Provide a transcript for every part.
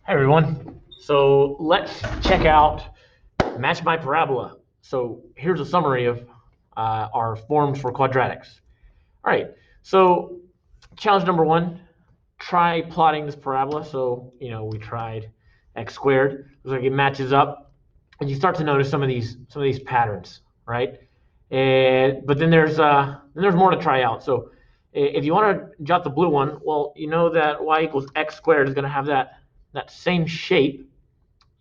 Hey everyone. So let's check out Match My Parabola. So here's a summary of our forms for quadratics. All right. So challenge number one: try plotting this parabola. So we tried x squared. Looks like it matches up, and you start to notice some of these patterns, right? But then there's more to try out. So if you want to jot the blue one, well, you know that y equals x squared is going to have that same shape,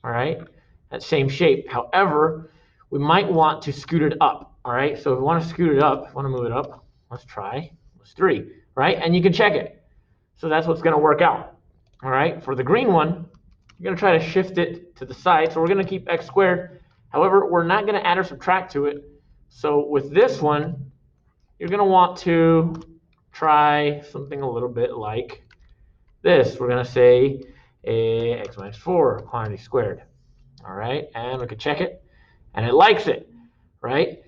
all right? That same shape. However, we might want to scoot it up, all right? So if we want to scoot it up, want to move it up, let's try. Let's 3, right? And you can check it. So that's what's going to work out, all right? For the green one, you're going to try to shift it to the side. So we're going to keep x squared. However, we're not going to add or subtract to it. So with this one, you're going to want to try something a little bit like this. We're going to say x minus 4 quantity squared. All right, and we can check it, and it likes it, right?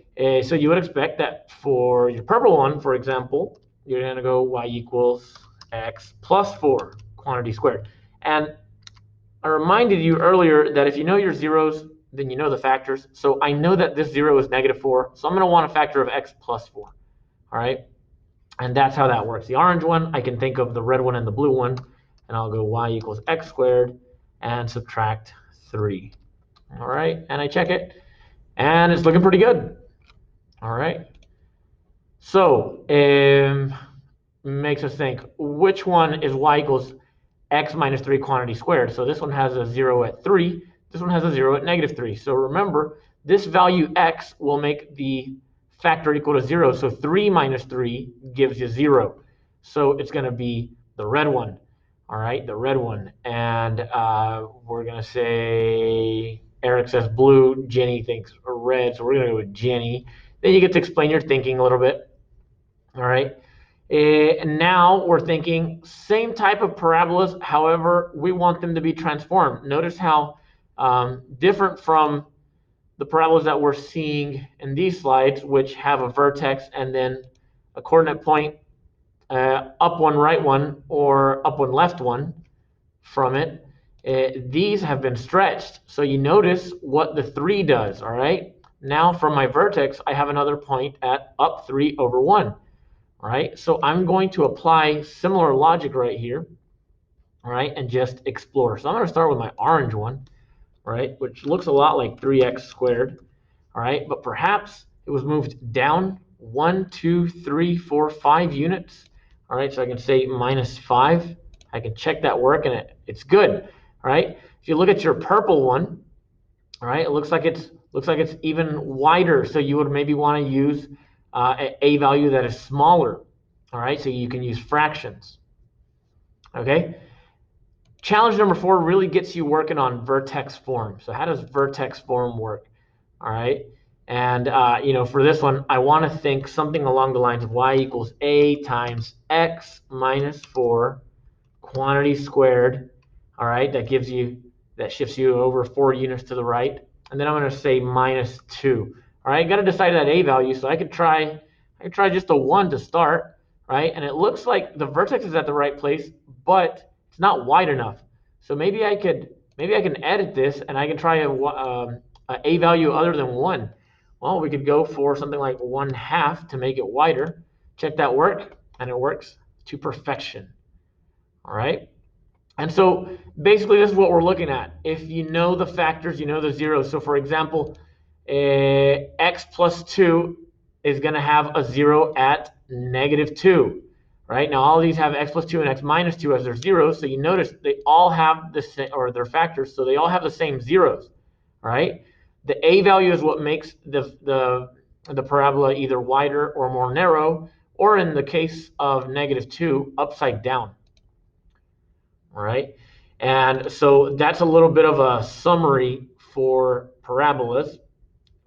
So you would expect that for your purple one, for example, you're going to go y equals x plus 4 quantity squared. And I reminded you earlier that if you know your zeros, then you know the factors. So I know that this 0 is -4, so I'm going to want a factor of x plus 4, all right? And that's how that works. The orange one, I can think of the red one and the blue one, and I'll go y equals x squared and subtract 3. All right, and I check it, and it's looking pretty good. All right. So makes us think, which one is y equals x minus 3 quantity squared? So this one has a 0 at 3. This one has a 0 at -3. So remember, this value x will make the factor equal to 0. So 3 minus 3 gives you 0. So it's going to be the red one. All right, the red one. And we're going to say Eric says blue. Jenny thinks red. So we're going to go with Jenny. Then you get to explain your thinking a little bit. All right. And now we're thinking same type of parabolas. However, we want them to be transformed. Notice how different from the parabolas that we're seeing in these slides, which have a vertex and then a coordinate point, up one, right one, or up one, left one from it. These have been stretched. So you notice what the 3 does, all right? Now from my vertex, I have another point at up 3 over 1, all right? So I'm going to apply similar logic right here, all right, and just explore. So I'm going to start with my orange one, right, which looks a lot like 3x squared, all right? But perhaps it was moved down 1, 2, 3, 4, 5 units, all right? So I can say -5. I can check that work, and it's good, all right? If you look at your purple one, all right, it looks like it's even wider. So you would maybe want to use a value that is smaller, all right? So you can use fractions, okay? Challenge number 4 really gets you working on vertex form. So how does vertex form work? All right. And, for this one, I want to think something along the lines of y equals a times x minus 4 quantity squared. All right. That shifts you over 4 units to the right. And then I'm going to say -2. All right. Got to decide that a value. So I could try just a 1 to start. Right. And it looks like the vertex is at the right place, but it's not wide enough. So maybe I can edit this, and I can try a value other than 1. Well, we could go for something like 1/2 to make it wider. Check that work, and it works to perfection. All right. And so basically this is what we're looking at. If you know the factors, you know the zeros. So for example, x plus 2 is going to have a 0 at -2. Right, now all of these have x plus 2 and x minus 2 as their zeros. So you notice they all have the same, or their factors, so they all have the same zeros. Right, the a value is what makes the parabola either wider or more narrow, or in the case of -2, upside down. All right, and so that's a little bit of a summary for parabolas.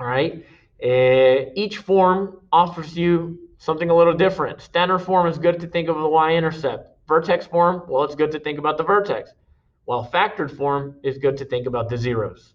All right, each form offers you something a little different. Standard form is good to think of the y-intercept. Vertex form, well, it's good to think about the vertex. While factored form is good to think about the zeros.